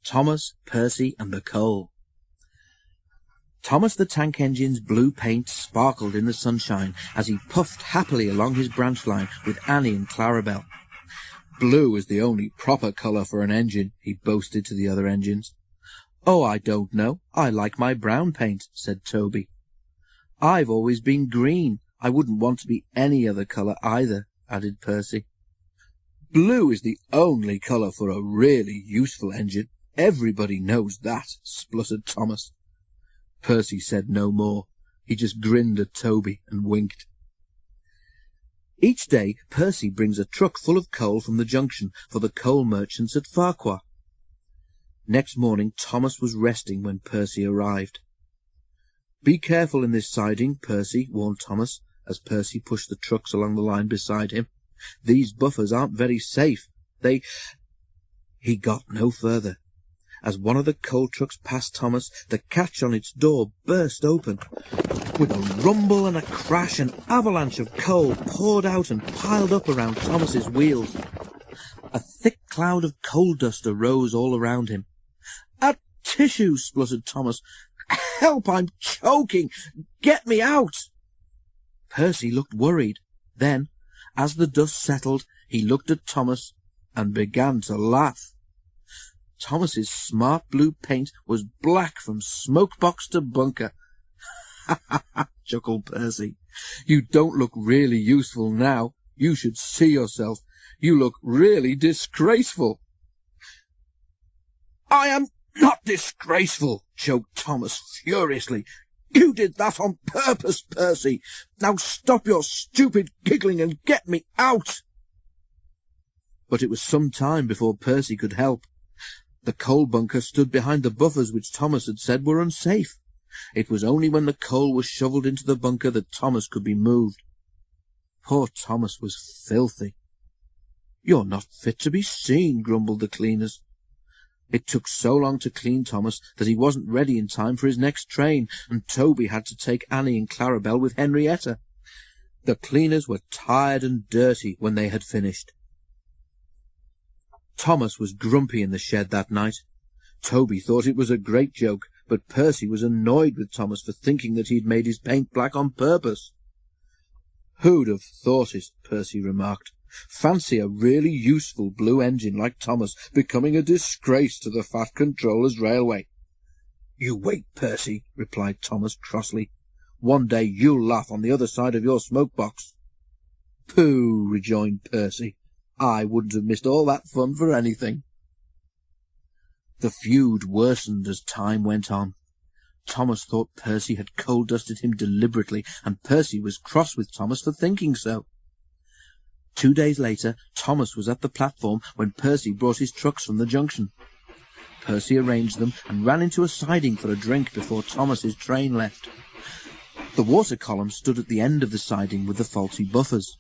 Thomas, Percy and the Coal. Thomas the Tank Engine's blue paint sparkled in the sunshine as he puffed happily along his branch line with Annie and Clarabel. "Blue is the only proper colour for an engine," he boasted to the other engines. "Oh, I don't know. I like my brown paint," said Toby. "I've always been green. I wouldn't want to be any other colour either," added Percy. "Blue is the only colour for a really useful engine. Everybody knows that," spluttered Thomas. Percy said no more. He just grinned at Toby and winked. Each day Percy brings a truck full of coal from the junction for the coal merchants at Farquhar. Next morning Thomas was resting when Percy arrived. "Be careful in this siding, Percy," warned Thomas, as Percy pushed the trucks along the line beside him. "These buffers aren't very safe. They—" He got no further. As one of the coal trucks passed Thomas, the catch on its door burst open. With a rumble and a crash, an avalanche of coal poured out and piled up around Thomas's wheels. A thick cloud of coal dust arose all around him. "A tissue!" spluttered Thomas. "Help! I'm choking! Get me out!" Percy looked worried. Then, as the dust settled, he looked at Thomas and began to laugh. Thomas's smart blue paint was black from smoke-box to bunker. "Ha ha ha!" chuckled Percy. "You don't look really useful now. You should see yourself. You look really disgraceful." "I am not disgraceful," choked Thomas furiously. "You did that on purpose, Percy. Now stop your stupid giggling and get me out." But it was some time before Percy could help. The coal bunker stood behind the buffers which Thomas had said were unsafe. It was only when the coal was shovelled into the bunker that Thomas could be moved. Poor Thomas was filthy. "You're not fit to be seen," grumbled the cleaners. It took so long to clean Thomas that he wasn't ready in time for his next train, and Toby had to take Annie and Clarabel with Henrietta. The cleaners were tired and dirty when they had finished. Thomas was grumpy in the shed that night. Toby thought it was a great joke, but Percy was annoyed with Thomas for thinking that he'd made his paint black on purpose. "Who'd have thought it?" Percy remarked. "Fancy a really useful blue engine like Thomas becoming a disgrace to the Fat Controller's Railway." "You wait, Percy," replied Thomas crossly. "One day you'll laugh on the other side of your smoke-box." "Pooh," rejoined Percy. "I wouldn't have missed all that fun for anything." The feud worsened as time went on. Thomas thought Percy had coal-dusted him deliberately, and Percy was cross with Thomas for thinking so. 2 days later, Thomas was at the platform when Percy brought his trucks from the junction. Percy arranged them and ran into a siding for a drink before Thomas's train left. The water column stood at the end of the siding with the faulty buffers.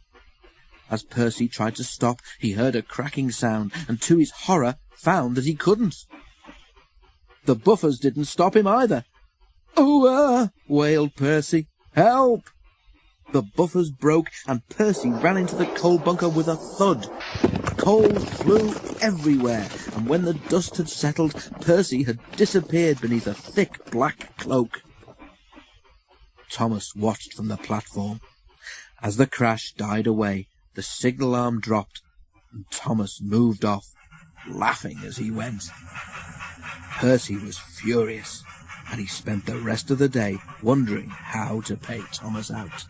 As Percy tried to stop, he heard a cracking sound, and to his horror found that he couldn't. The buffers didn't stop him either. "Oh, wailed Percy. "Help!" The buffers broke, and Percy ran into the coal bunker with a thud. Coal flew everywhere, and when the dust had settled, Percy had disappeared beneath a thick black cloak. Thomas watched from the platform. As the crash died away, the signal arm dropped, and Thomas moved off, laughing as he went. Percy was furious, and he spent the rest of the day wondering how to pay Thomas out.